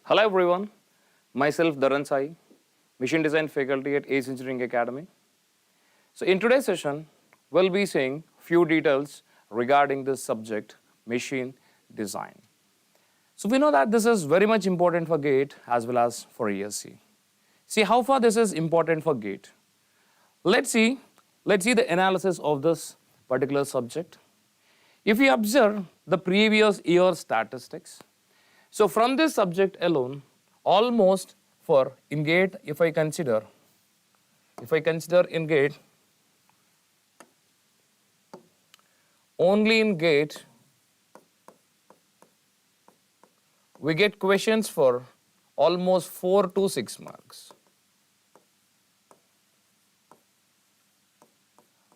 Hello everyone, myself Dharan Sai, Machine Design faculty at ACE Engineering Academy. So in today's session, we'll be seeing few details regarding this subject, machine design. So we know that this is very much important for GATE as well as for ESE. See how far this is important for GATE. Let's see the analysis of this particular subject. If we observe the previous year statistics, so from this subject alone, almost for in GATE, if I consider in GATE, only in GATE, we get questions for almost 4 to 6 marks.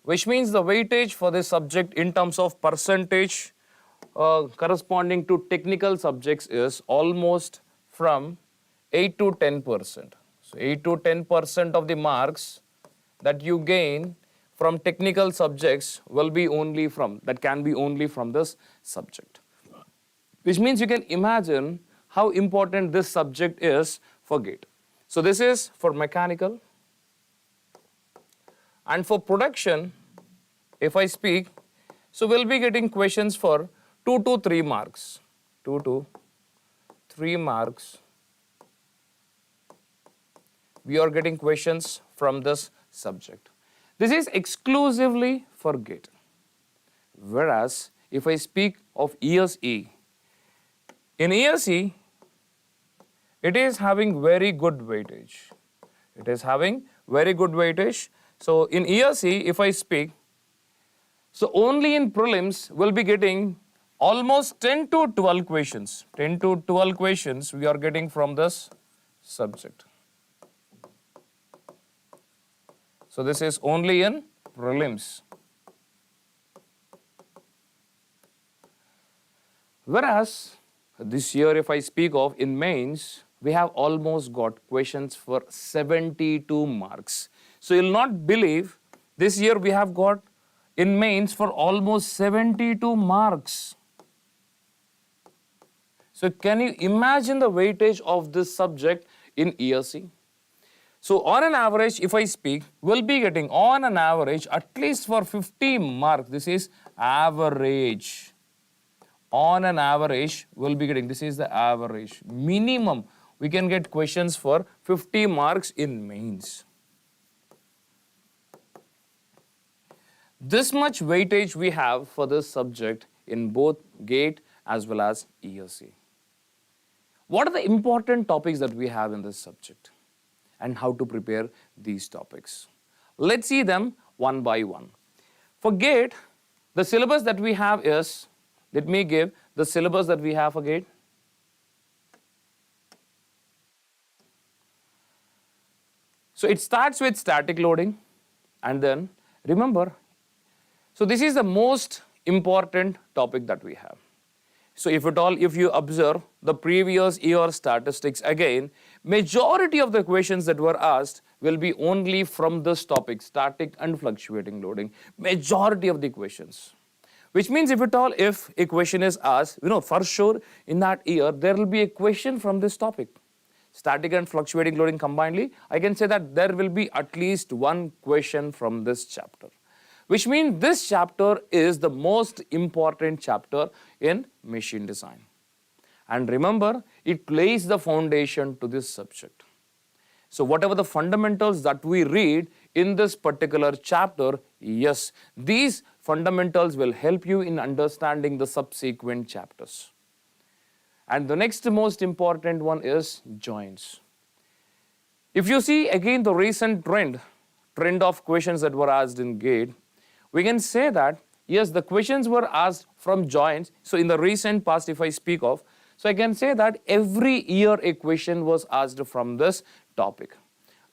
Which means the weightage for this subject in terms of percentage corresponding to technical subjects is almost from 8 to 10%. So 8 to 10% of the marks that you gain from technical subjects will be only from, that can be only from this subject. Which means you can imagine how important this subject is for GATE. So this is for mechanical. And for production, if I speak, so we'll be getting questions for 2 to 3 marks. 2 to 3 marks. We are getting questions from this subject. This is exclusively for GATE. Whereas, if I speak of ESE, in ESE, it is having very good weightage. It is having very good weightage. So, in ESE, if I speak, so only in prelims we'll be getting almost 10 to 12 questions. 10 to 12 questions we are getting from this subject. So this is only in prelims. Whereas this year, if I speak of in mains, we have almost got questions for 72 marks. So you'll not believe this year we have got in mains for almost 72 marks. So can you imagine the weightage of this subject in ESE? So on an average, if I speak, we'll be getting on an average at least for 50 marks. This is average. On an average, we'll be getting, this is the average. Minimum, we can get questions for 50 marks in mains. This much weightage we have for this subject in both GATE as well as ESE. What are the important topics that we have in this subject and how to prepare these topics? Let's see them one by one. For GATE, the syllabus that we have is, let me give the syllabus that we have for GATE. So it starts with static loading, and then remember, so this is the most important topic that we have. So if at all, if you observe the previous year statistics again, majority of the questions that were asked will be only from this topic, static and fluctuating loading. Majority of the questions. Which means if at all, if a question is asked, for sure in that year, there will be a question from this topic. Static and fluctuating loading combinedly, I can say that there will be at least one question from this chapter. Which means this chapter is the most important chapter in machine design. And remember, it lays the foundation to this subject. So whatever the fundamentals that we read in this particular chapter, yes, these fundamentals will help you in understanding the subsequent chapters. And the next most important one is joints. If you see again the recent trend of questions that were asked in GATE, we can say that, yes, the questions were asked from joints. So in the recent past, if I speak of, so I can say that every year a question was asked from this topic.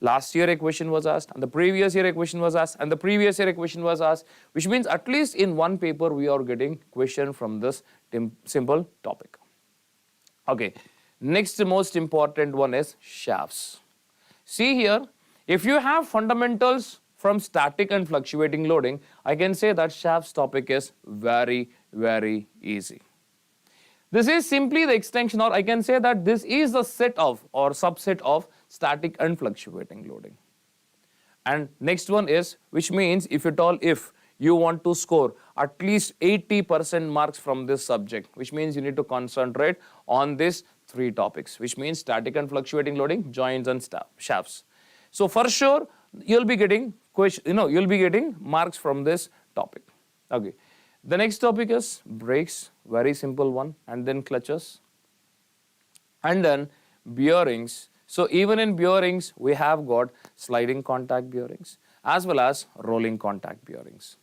Last year a question was asked, and the previous year a question was asked, and the previous year a question was asked, which means at least in one paper we are getting question from this simple topic. Okay, next most important one is shafts. See here, if you have fundamentals from static and fluctuating loading, I can say that shafts topic is very, very easy. This is simply the extension, or I can say that this is the set of or subset of static and fluctuating loading. And next one is, which means if you want to score at least 80% marks from this subject, which means you need to concentrate on these three topics, which means static and fluctuating loading, joints and shafts. So for sure, you'll be getting marks from this topic. Okay. The next topic is brakes, very simple one, and then clutches, and then bearings. So even in bearings, we have got sliding contact bearings as well as rolling contact bearings.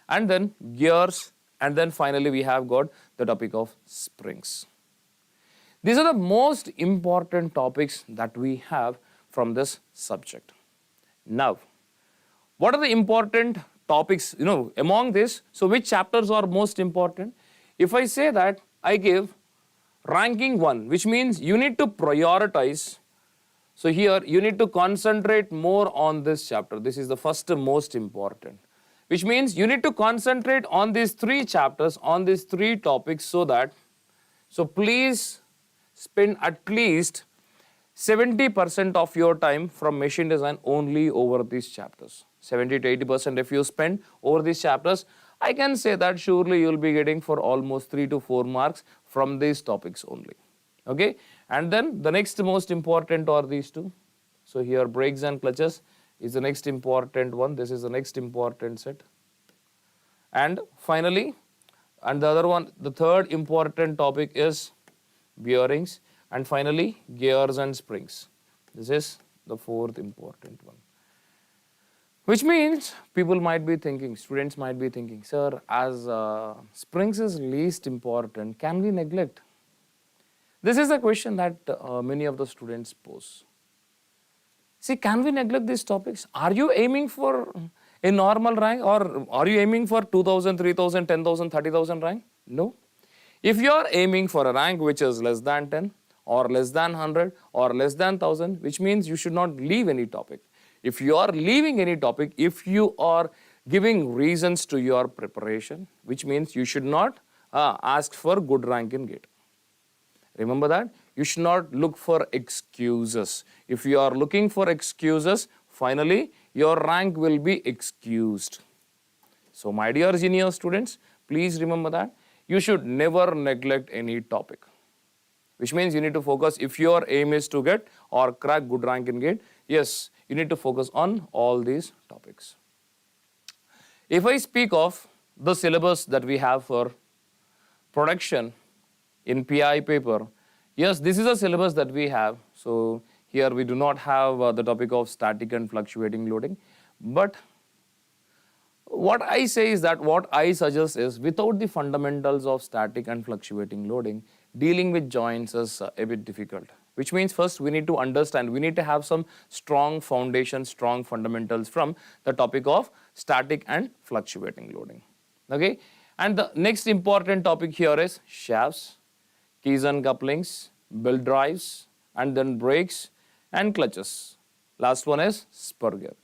And then gears, and then finally we have got the topic of springs. These are the most important topics that we have from this subject. Now, what are the important topics, among this? So which chapters are most important? If I say that I give ranking 1, which means you need to prioritize. So here you need to concentrate more on this chapter. This is the first most important, which means you need to concentrate on these 3 chapters, on these 3 topics, so please spend at least 70% of your time from machine design only over these chapters. 70 to 80% if you spend over these chapters, I can say that surely you will be getting for almost 3 to 4 marks from these topics only. Okay, and then the next most important are these 2. So here brakes and clutches is the next important one. This is the next important set. And finally, and the other one, the third important topic is bearings, and finally gears and springs. This is the 4th important one. Which means people might be thinking, students might be thinking, sir, as springs is least important, can we neglect? This is a question that many of the students pose. See, can we neglect these topics? Are you aiming for a normal rank, or are you aiming for 2,000, 3,000, 10,000, 30,000 rank? No. If you are aiming for a rank which is less than 10 or less than 100 or less than 1,000, which means you should not leave any topic. If you are leaving any topic, if you are giving reasons to your preparation, which means you should not ask for good rank in GATE. Remember that? You should not look for excuses. If you are looking for excuses, finally your rank will be excused. So my dear junior students, please remember that you should never neglect any topic. Which means you need to focus, if your aim is to get or crack good rank in GATE, yes, you need to focus on all these topics. If I speak of the syllabus that we have for production in PI paper, yes, this is a syllabus that we have. So here we do not have the topic of static and fluctuating loading. But what I say is that what I suggest is, without the fundamentals of static and fluctuating loading, dealing with joints is a bit difficult. Which means first we need to understand, we need to have some strong foundation, strong fundamentals from the topic of static and fluctuating loading. Okay, and the next important topic here is shafts, keys and couplings, belt drives, and then brakes and clutches. Last one is spur gear.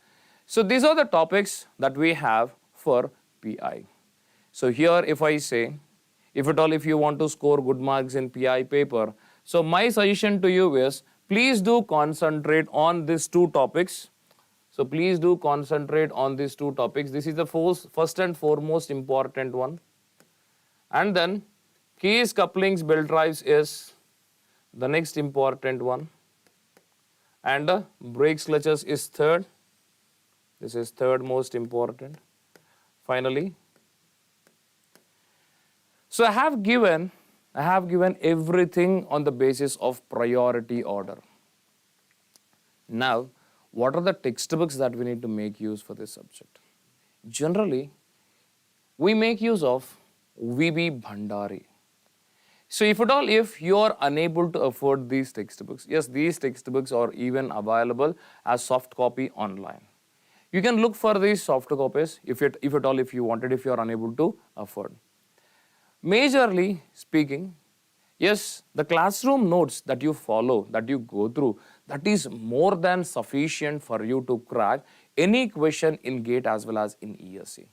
So these are the topics that we have for PI. So here if I say, if at all if you want to score good marks in PI paper, so my suggestion to you is, please do concentrate on these 2 topics. So please do concentrate on these 2 topics. This is the first and foremost important one. And then keys, couplings, belt drives is the next important one. And brakes, clutches is third. This is third most important. Finally, so I have given everything on the basis of priority order. Now, what are the textbooks that we need to make use for this subject? Generally, we make use of V.B. Bhandari. So if at all, if you are unable to afford these textbooks, yes, these textbooks are even available as soft copy online. You can look for these soft copies if at all, if you wanted, if you are unable to afford. Majorly speaking, yes, the classroom notes that you follow, that you go through, that is more than sufficient for you to crack any question in GATE as well as in ESE.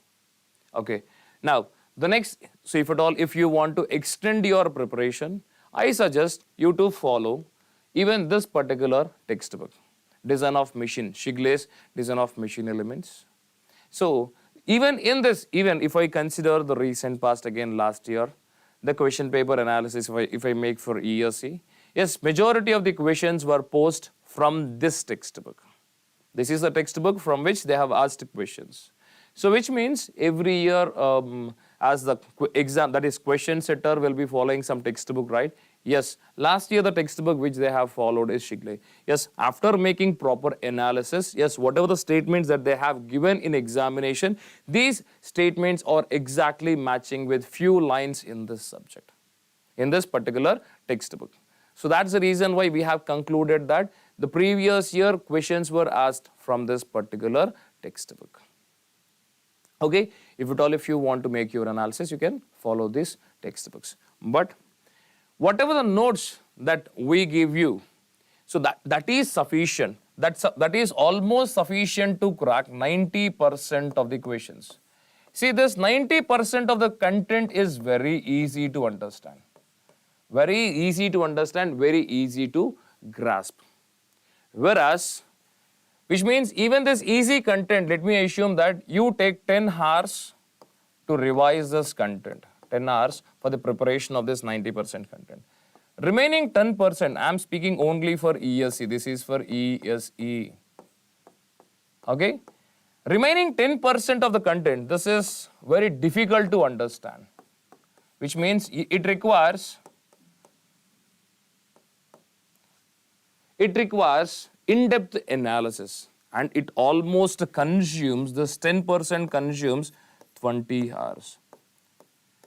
Okay. Now, The next, so if you want to extend your preparation, I suggest you to follow even this particular textbook, Design of Machine, Shigle's Design of Machine Elements. So even in this, even if I consider the recent past again last year, the question paper analysis, if I make for ESC, yes, majority of the questions were posed from this textbook. This is the textbook from which they have asked questions. So which means every year as the exam, that is question setter will be following some textbook, right? Yes, last year the textbook which they have followed is Shigle. Yes, after making proper analysis, yes, whatever the statements that they have given in examination, these statements are exactly matching with few lines in this subject, in this particular textbook. So that's the reason why we have concluded that the previous year questions were asked from this particular textbook. Okay, if you want to make your analysis, you can follow these textbooks. But whatever the notes that we give you, so that is sufficient. That is almost sufficient to crack 90% of the questions. See, this 90% of the content is very easy to understand. Very easy to understand, very easy to grasp. Whereas, which means even this easy content, let me assume that you take 10 hours to revise this content, 10 hours for the preparation of this 90% content. Remaining 10%, I am speaking only for ESE, this is for ESE. Okay? Remaining 10% of the content, this is very difficult to understand, which means it requires in-depth analysis, and it almost consumes, this 10% consumes 20 hours.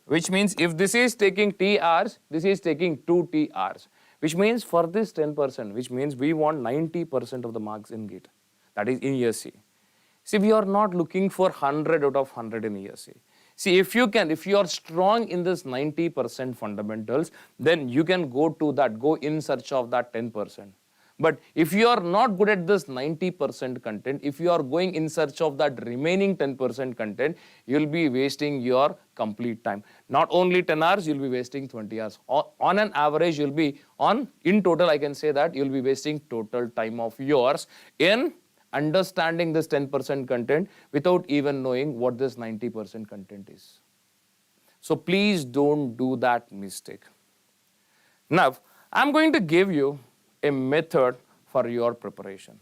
Which means if this is taking T hours, this is taking 2 T hours. Which means for this 10%, which means we want 90% of the marks in GATE. That is in ESC. See, we are not looking for 100 out of 100 in ESC. See, if you are strong in this 90% fundamentals, then you can go in search of that 10%. But if you are not good at this 90% content, if you are going in search of that remaining 10% content, you will be wasting your complete time. Not only 10 hours, you will be wasting 20 hours. On an average, you will be in total, I can say that you will be wasting total time of yours in understanding this 10% content without even knowing what this 90% content is. So please don't do that mistake. Now, I'm going to give you a method for your preparation.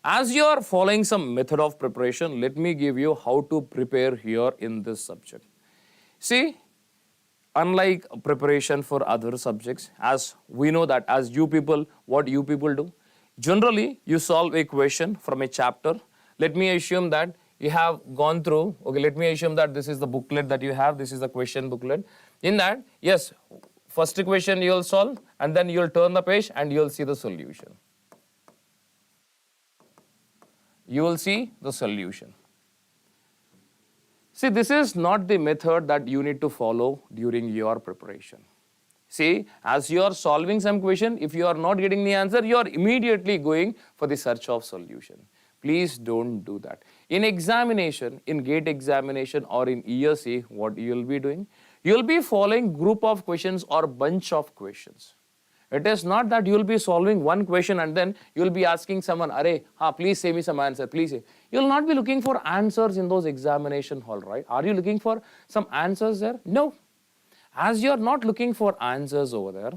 As you are following some method of preparation, let me give you how to prepare here in this subject. See, unlike preparation for other subjects, as we know that as you people, what you people do, generally you solve a question from a chapter. Let me assume that you have gone through, okay, let me assume that this is the booklet that you have, this is the question booklet. In that, yes, first question you will solve, and then you will turn the page and you will see the solution. You will see the solution. See, this is not the method that you need to follow during your preparation. See, as you are solving some question, if you are not getting the answer, you are immediately going for the search of solution. Please don't do that. In examination, in GATE examination or in ESE, what you will be doing? You will be following group of questions or bunch of questions. It is not that you will be solving one question and then you will be asking someone, "Arey, please say me some answer, please say." You will not be looking for answers in those examination hall, right? Are you looking for some answers there? No. As you are not looking for answers over there,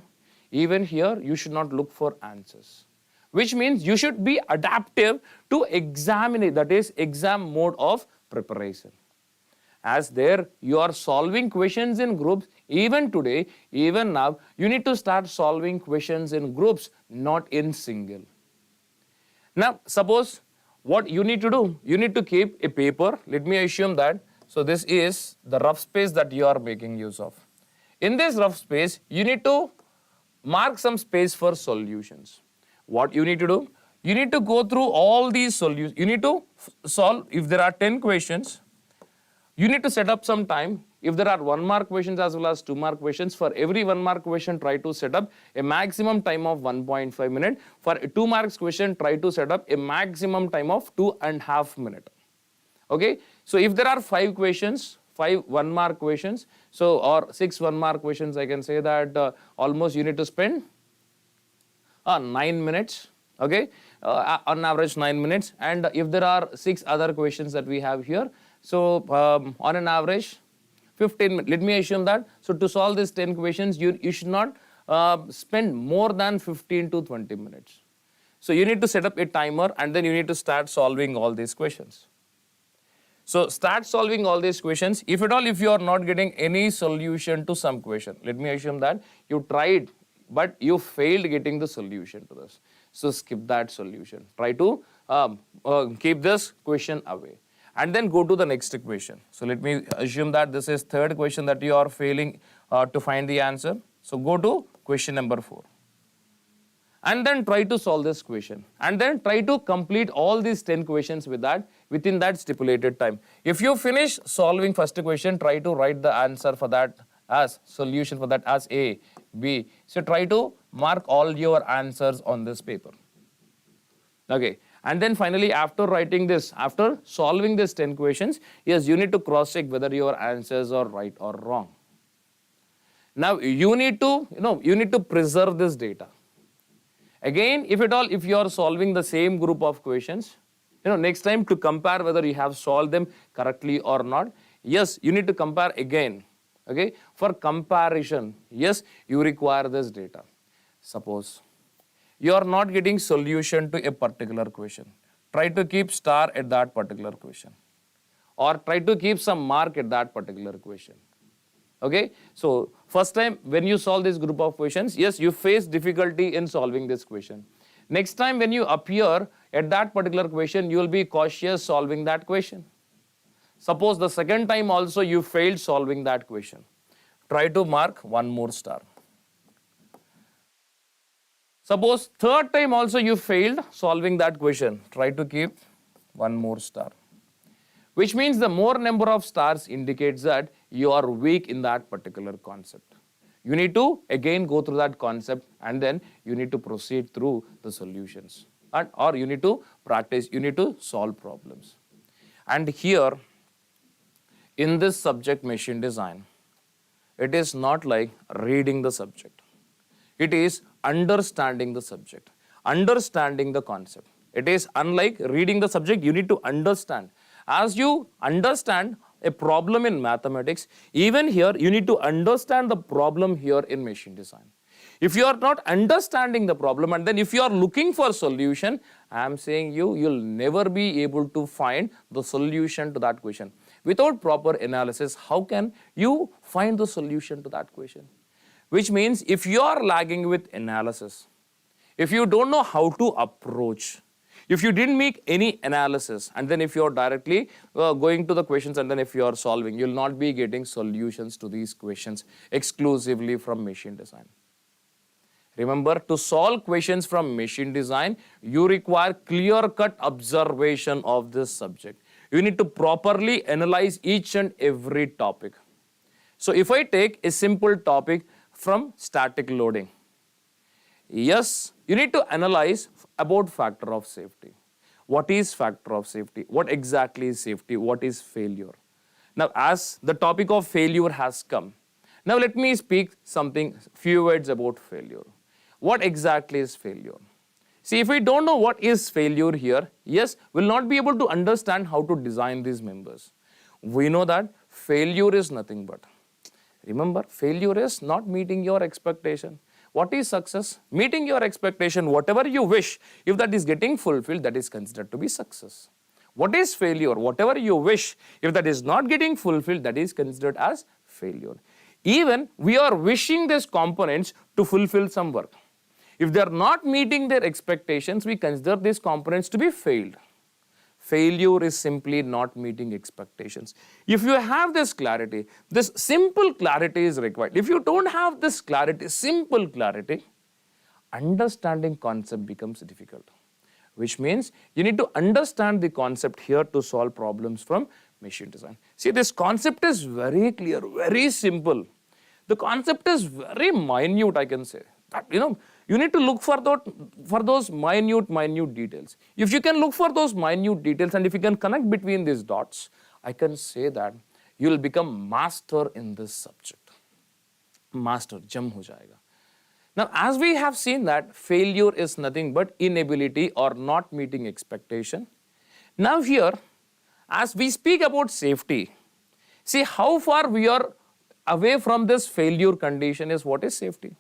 even here you should not look for answers. Which means you should be adaptive to examine, that is exam mode of preparation. As there you are solving questions in groups, even today, even now, you need to start solving questions in groups, not in single. Now, suppose what you need to do, you need to keep a paper. Let me assume that, so this is the rough space that you are making use of. In this rough space, you need to mark some space for solutions. What you need to do? You need to go through all these solutions. You need to solve, if there are 10 questions, you need to set up some time. If there are 1 mark questions as well as 2 mark questions, for every 1 mark question, try to set up a maximum time of 1.5 minutes. For a 2 marks question, try to set up a maximum time of 2.5 minutes. Okay? So if there are 5 questions, 5 1-mark questions, so or 6 1-mark questions, I can say that almost you need to spend 9 minutes, okay, on average 9 minutes. And if there are 6 other questions that we have here, so on an average 15 minutes. Let me assume that. So to solve these 10 questions, you should not spend more than 15 to 20 minutes. So you need to set up a timer and then you need to start solving all these questions. So start solving all these questions. If at all, if you are not getting any solution to some question, let me assume that you tried, but you failed getting the solution to this. So skip that solution. Try to keep this question away. And then go to the next question. So let me assume that this is third question that you are failing to find the answer. So go to question number 4. And then try to solve this question. And then try to complete all these 10 questions within that stipulated time. If you finish solving first question, try to write the answer for that as solution for that as A, B. So try to mark all your answers on this paper. Okay. And then finally, after writing this, after solving these 10 questions, yes, you need to cross check whether your answers are right or wrong. Now you need to preserve this data. Again, if at all, if you are solving the same group of questions, next time to compare whether you have solved them correctly or not, yes, you need to compare again. Okay, for comparison, yes, you require this data. Suppose you are not getting solution to a particular question. Try to keep star at that particular question. Or try to keep some mark at that particular question. Okay, so first time when you solve this group of questions, yes, you face difficulty in solving this question. Next time when you appear at that particular question, you will be cautious solving that question. Suppose the second time also you failed solving that question. Try to mark one more star. Suppose third time also you failed solving that question. Try to keep one more star. Which means the more number of stars indicates that you are weak in that particular concept. You need to again go through that concept and then you need to proceed through the solutions. Or you need to practice, you need to solve problems. And here, in this subject machine design, it is not like reading the subject. It is understanding the subject, understanding the concept. It is unlike reading the subject, you need to understand. As you understand a problem in mathematics, even here you need to understand the problem here in machine design. If you are not understanding the problem and then if you are looking for a solution, I am saying you'll never be able to find the solution to that question. Without proper analysis, how can you find the solution to that question? Which means if you are lagging with analysis, if you don't know how to approach, if you didn't make any analysis and then if you are directly going to the questions and then if you are solving, you will not be getting solutions to these questions exclusively from machine design. Remember, to solve questions from machine design, you require clear-cut observation of this subject. You need to properly analyze each and every topic. So if I take a simple topic from static loading, yes, you need to analyze about factor of safety. What is factor of safety? What exactly is safety? What is failure? Now, as the topic of failure has come, now let me speak few words about failure. What exactly is failure? See, if we don't know what is failure here, yes, we'll not be able to understand how to design these members. We know that failure is nothing but, remember, failure is not meeting your expectation. What is success? Meeting your expectation, whatever you wish, if that is getting fulfilled, that is considered to be success. What is failure? Whatever you wish, if that is not getting fulfilled, that is considered as failure. Even we are wishing these components to fulfill some work. If they are not meeting their expectations, we consider these components to be failed. Failure is simply not meeting expectations. If you have this clarity, this simple clarity is required. If you don't have this clarity, simple clarity, understanding concept becomes difficult. Which means you need to understand the concept here to solve problems from machine design. See, this concept is very clear, very simple. The concept is very minute, I can say. That, you need to look for those minute details. If you can look for those minute details and if you can connect between these dots, I can say that you will become master in this subject. Master, jam ho jayega. Now, as we have seen that failure is nothing but inability or not meeting expectation. Now here, as we speak about safety, see how far we are away from this failure condition is what is safety.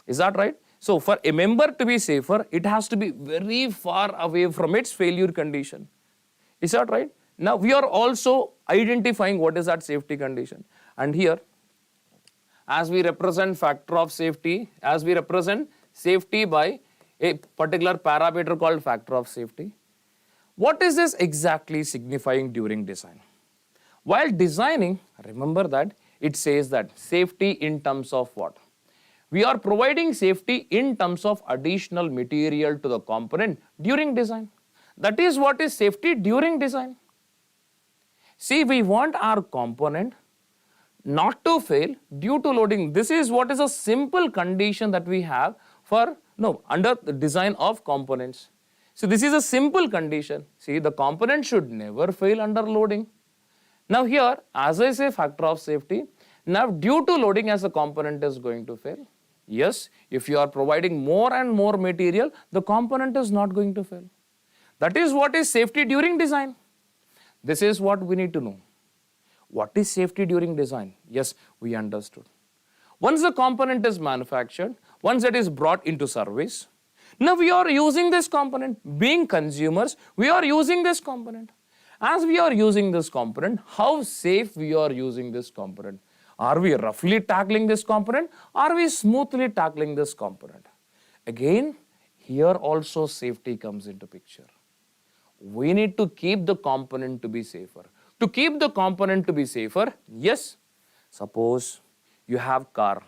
Is that right? So for a member to be safer, it has to be very far away from its failure condition. Is that right? Now we are also identifying what is that safety condition. And here, as we represent factor of safety, as we represent safety by a particular parameter called factor of safety, what is this exactly signifying during design? While designing, remember that it says that safety in terms of what? We are providing safety in terms of additional material to the component during design. That is what is safety during design. See, we want our component not to fail due to loading. This is what is a simple condition that we have for, under the design of components. So this is a simple condition. See, the component should never fail under loading. Now here, as I say factor of safety, now due to loading as a component is going to fail. Yes, if you are providing more and more material, the component is not going to fail. That is what is safety during design. This is what we need to know. What is safety during design? Yes, we understood. Once the component is manufactured, once it is brought into service, now we are using this component. Being consumers, we are using this component. As we are using this component, how safe we are using this component? Are we roughly tackling this component? Are we smoothly tackling this component? Again, here also safety comes into picture. We need to keep the component to be safer. To keep the component to be safer, yes, suppose you have car.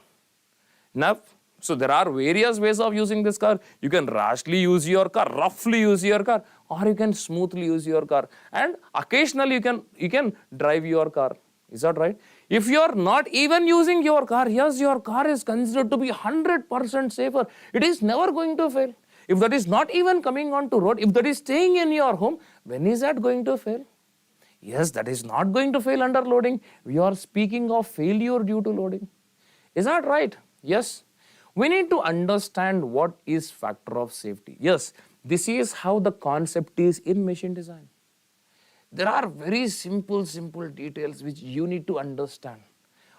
Now, so there are various ways of using this car. You can rashly use your car, roughly use your car, or you can smoothly use your car. And occasionally you can drive your car. Is that right? If you are not even using your car, yes, your car is considered to be 100% safer. It is never going to fail. If that is not even coming onto road, if that is staying in your home, when is that going to fail? Yes, that is not going to fail under loading. We are speaking of failure due to loading. Is that right? Yes. We need to understand what is factor of safety. Yes, this is how the concept is in machine design. There are very simple details which you need to understand.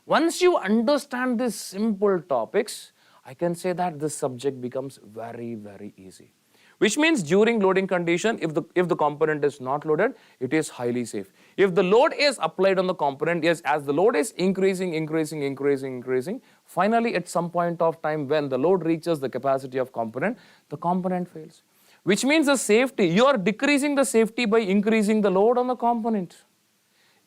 Once you understand these simple topics, I can say that this subject becomes very, very easy. Which means during loading condition, if the component is not loaded, it is highly safe. If the load is applied on the component, yes, as the load is increasing, finally at some point of time when the load reaches the capacity of component, the component fails. Which means the safety, you are decreasing the safety by increasing the load on the component.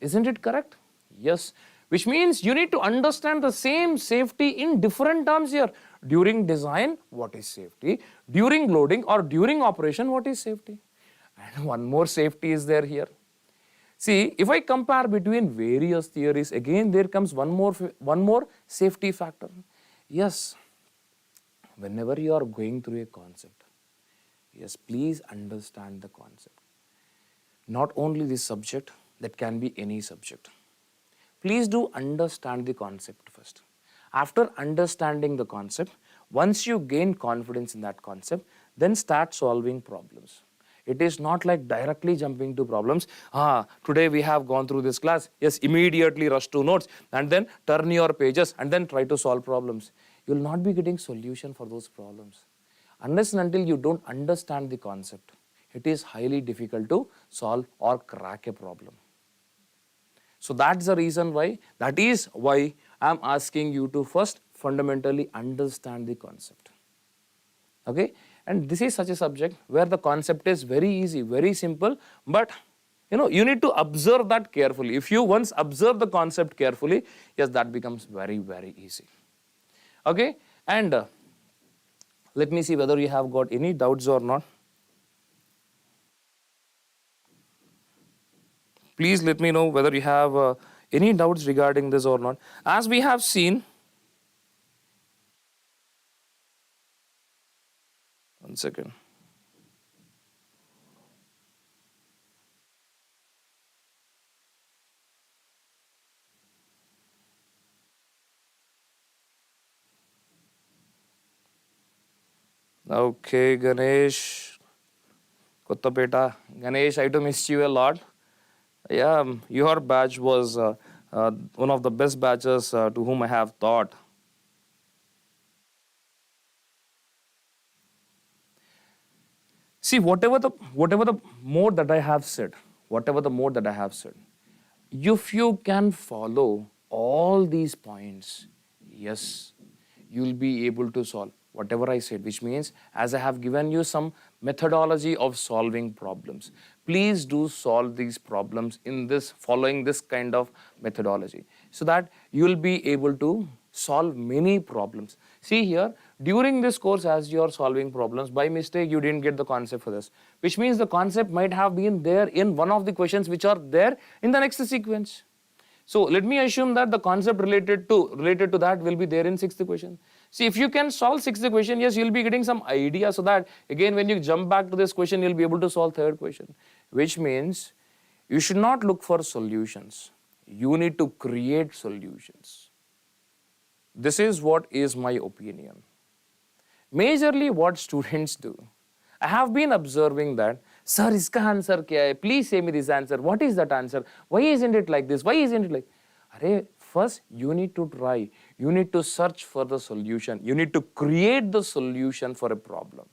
Isn't it correct? Yes. Which means you need to understand the same safety in different terms here. During design, what is safety? During loading or during operation, what is safety? And one more safety is there here. See, if I compare between various theories, again there comes one more safety factor. Yes, whenever you are going through a concept, yes, please understand the concept. Not only this subject, that can be any subject. Please do understand the concept first. After understanding the concept, once you gain confidence in that concept, then start solving problems. It is not like directly jumping to problems. Today we have gone through this class. Yes, immediately rush to notes and then turn your pages and then try to solve problems. You will not be getting solution for those problems. Unless and until you don't understand the concept, it is highly difficult to solve or crack a problem. So that's the reason why, that is why I'm asking you to first fundamentally understand the concept. Okay? And this is such a subject where the concept is very easy, very simple, but you need to observe that carefully. If you once observe the concept carefully, yes, that becomes very, very easy. Okay? And let me see whether you have got any doubts or not. Please let me know whether you have any doubts regarding this or not. As we have seen, one second. Okay, Ganesh. Kottapeta. Ganesh, I do miss you a lot. Yeah, your batch was one of the best batches to whom I have taught. See, whatever the more that I have said, whatever the more that I have said, if you can follow all these points, yes, you'll be able to solve whatever I said, which means as I have given you some methodology of solving problems, please do solve these problems in this following this kind of methodology so that you'll be able to solve many problems. See here, during this course, as you are solving problems, by mistake, you didn't get the concept for this, which means the concept might have been there in one of the questions which are there in the next sequence. So let me assume that the concept related to that will be there in sixth question. See, if you can solve sixth question, yes, you'll be getting some idea so that again when you jump back to this question, you'll be able to solve third question, which means you should not look for solutions. You need to create solutions. This is what is my opinion. Majorly what students do, I have been observing that, sir, iska answer kya hai? Please say me this answer. What is that answer? Why isn't it like this? Why isn't it like? Arey, first you need to try. You need to search for the solution. You need to create the solution for a problem.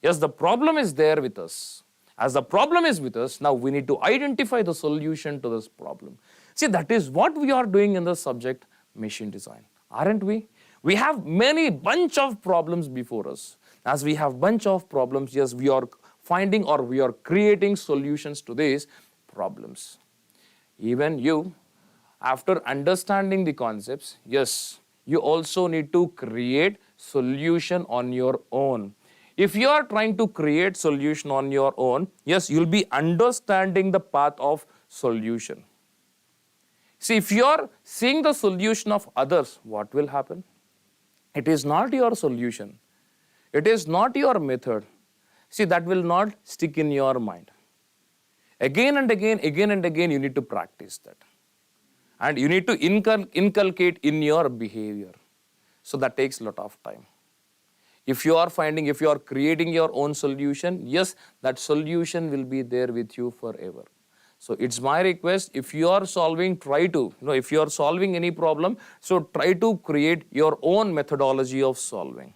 Yes, the problem is there with us. As the problem is with us, now we need to identify the solution to this problem. See, that is what we are doing in the subject machine design, aren't we? We have many bunch of problems before us. As we have bunch of problems, yes, we are finding or we are creating solutions to these problems. Even you, after understanding the concepts, yes, you also need to create solution on your own. If you are trying to create solution on your own, yes, you'll be understanding the path of solution. See, if you are seeing the solution of others, what will happen? It is not your solution. It is not your method. See, that will not stick in your mind. Again and again, you need to practice that. And you need to inculcate in your behavior. So that takes a lot of time. If you are creating your own solution, yes, that solution will be there with you forever. So it's my request, if you are solving, if you are solving any problem, so try to create your own methodology of solving.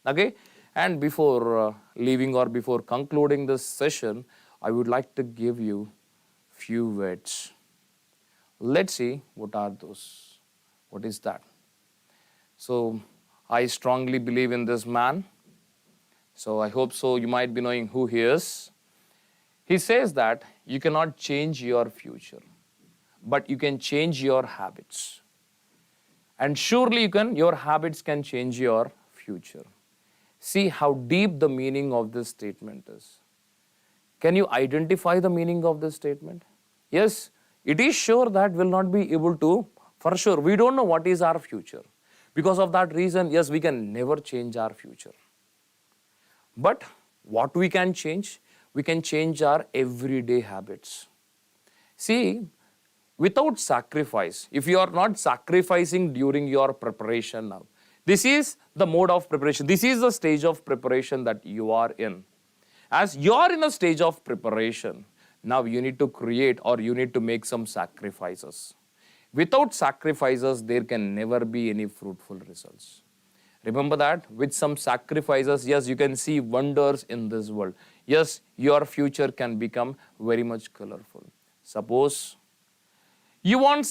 Okay? And before leaving or before concluding this session, I would like to give you few words. Let's see what are those. What is that? So I strongly believe in this man. So I hope so you might be knowing who he is. He says that you cannot change your future, but you can change your habits. And surely your habits can change your future. See how deep the meaning of this statement is. Can you identify the meaning of this statement? Yes, it is sure that we'll not be able to, for sure, we don't know what is our future. Because of that reason, yes, we can never change our future. But what we can change? We can change our everyday habits. See, without sacrifice, if you are not sacrificing during your preparation now, this is the mode of preparation. This is the stage of preparation that you are in. As you are in a stage of preparation, now you need to create or you need to make some sacrifices. Without sacrifices, there can never be any fruitful results. Remember that with some sacrifices, yes, you can see wonders in this world. Yes, your future can become very much colorful. Suppose you want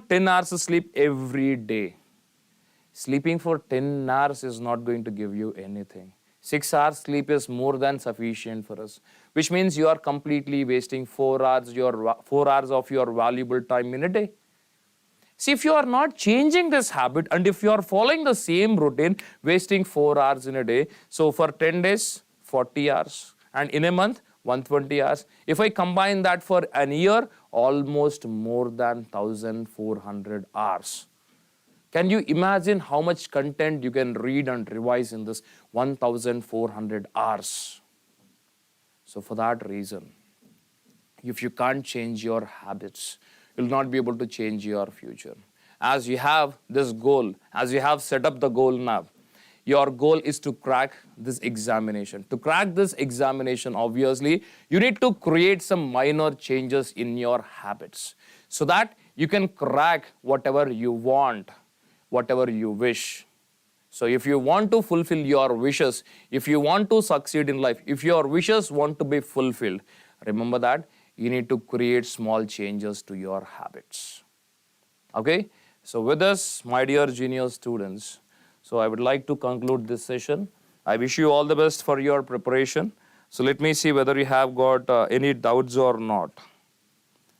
10 hours of sleep every day. Sleeping for 10 hours is not going to give you anything. 6 hours sleep is more than sufficient for us, which means you are completely wasting 4 hours of your valuable time in a day. See, if you are not changing this habit and if you are following the same routine, wasting 4 hours in a day, so for 10 days, 40 hours, and in a month, 120 hours. If I combine that for an year, almost more than 1,400 hours. Can you imagine how much content you can read and revise in this 1,400 hours? So for that reason, if you can't change your habits, you'll not be able to change your future. As you have this goal, as you have set up the goal now, your goal is to crack this examination. To crack this examination, obviously, you need to create some minor changes in your habits so that you can crack whatever you want, whatever you wish. So if you want to fulfill your wishes, if you want to succeed in life, if your wishes want to be fulfilled, remember that you need to create small changes to your habits. Okay? So with this, my dear junior students, so I would like to conclude this session. I wish you all the best for your preparation. So let me see whether you have got any doubts or not.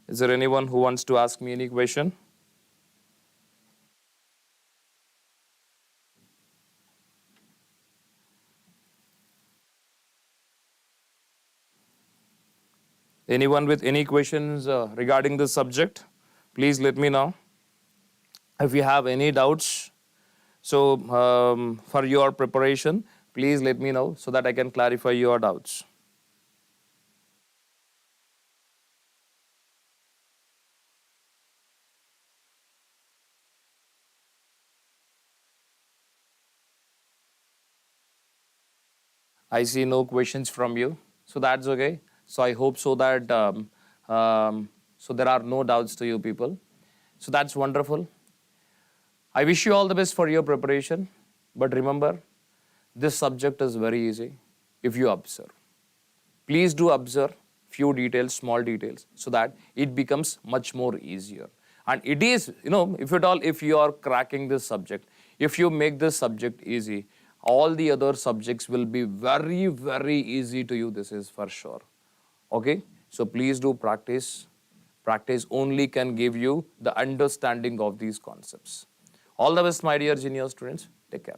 Is there anyone who wants to ask me any question? Anyone with any questions regarding this subject? Please let me know. If you have any doubts, so for your preparation, please let me know so that I can clarify your doubts. I see no questions from you, so that's okay. So I hope so that so there are no doubts to you people. So that's wonderful. I wish you all the best for your preparation. But remember, this subject is very easy if you observe. Please do observe few details, small details, so that it becomes much more easier. And it is, if you are cracking this subject, if you make this subject easy, all the other subjects will be very, very easy to you. This is for sure. Okay? So please do practice. Practice only can give you the understanding of these concepts. All the best, my dear junior students. Take care.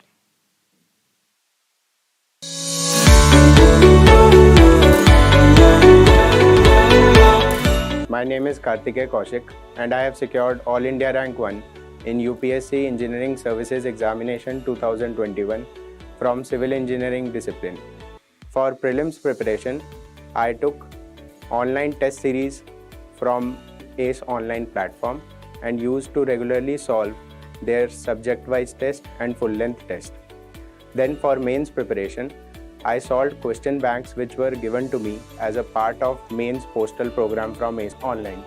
My name is Karthikeya Kaushik and I have secured All India Rank 1 in UPSC Engineering Services Examination 2021 from Civil Engineering discipline. For prelims preparation, I took online test series from ACE online platform and used to regularly solve their subject-wise test and full-length test. Then for mains preparation, I solved question banks which were given to me as a part of mains postal program from ACE Online.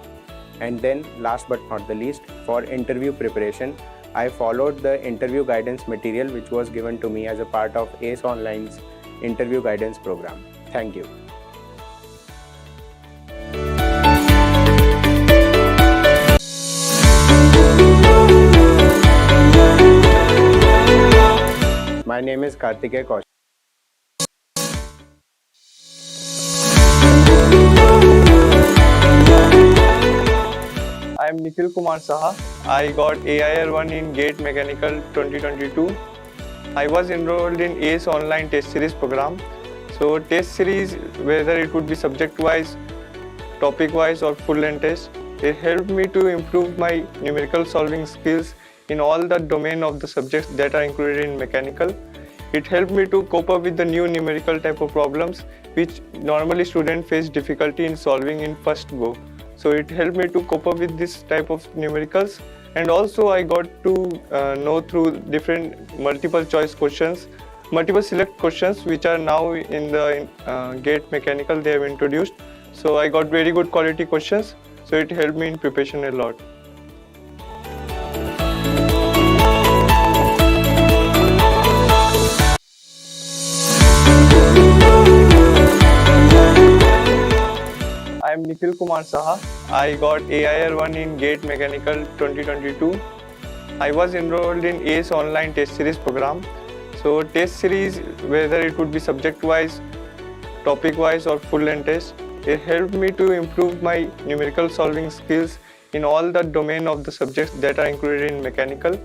And then last but not the least, for interview preparation, I followed the interview guidance material which was given to me as a part of ACE Online's interview guidance program. Thank you. My name is Karthikeya Kaushik. I am Nikhil Kumar Saha. I got AIR 1 in Gate Mechanical 2022. I was enrolled in ACE Online Test Series program. So test series, whether it would be subject-wise, topic-wise or full-length test, it helped me to improve my numerical solving skills in all the domain of the subjects that are included in mechanical. It helped me to cope up with the new numerical type of problems which normally students face difficulty in solving in first go. So it helped me to cope up with this type of numericals, and also I got to know through different multiple choice questions, multiple select questions which are now in the Gate Mechanical they have introduced. So I got very good quality questions, so it helped me in preparation a lot. I am Nikhil Kumar Saha. I got AIR 1 in Gate Mechanical 2022. I was enrolled in ACE Online Test Series program. So test series, whether it would be subject-wise, topic-wise or full-length test, it helped me to improve my numerical solving skills in all the domain of the subjects that are included in mechanical.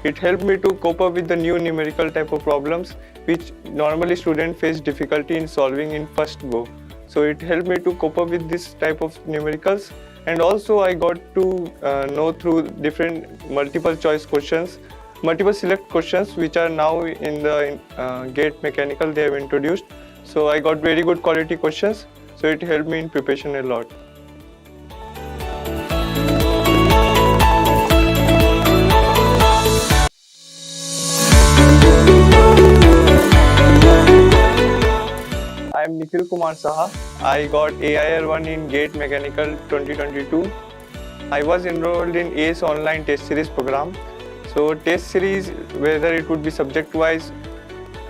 It helped me to cope up with the new numerical type of problems which normally students face difficulty in solving in first go. So it helped me to cope up with this type of numericals, and also I got to know through different multiple choice questions, multiple select questions which are now in the Gate Mechanical they have introduced. So I got very good quality questions, so it helped me in preparation a lot. I am Nikhil Kumar Saha. I got AIR 1 in Gate Mechanical 2022. I was enrolled in ACE online test series program. So test series, whether it would be subject wise,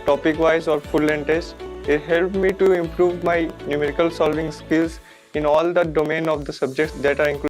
topic wise or full length test, it helped me to improve my numerical solving skills in all the domain of the subjects that are included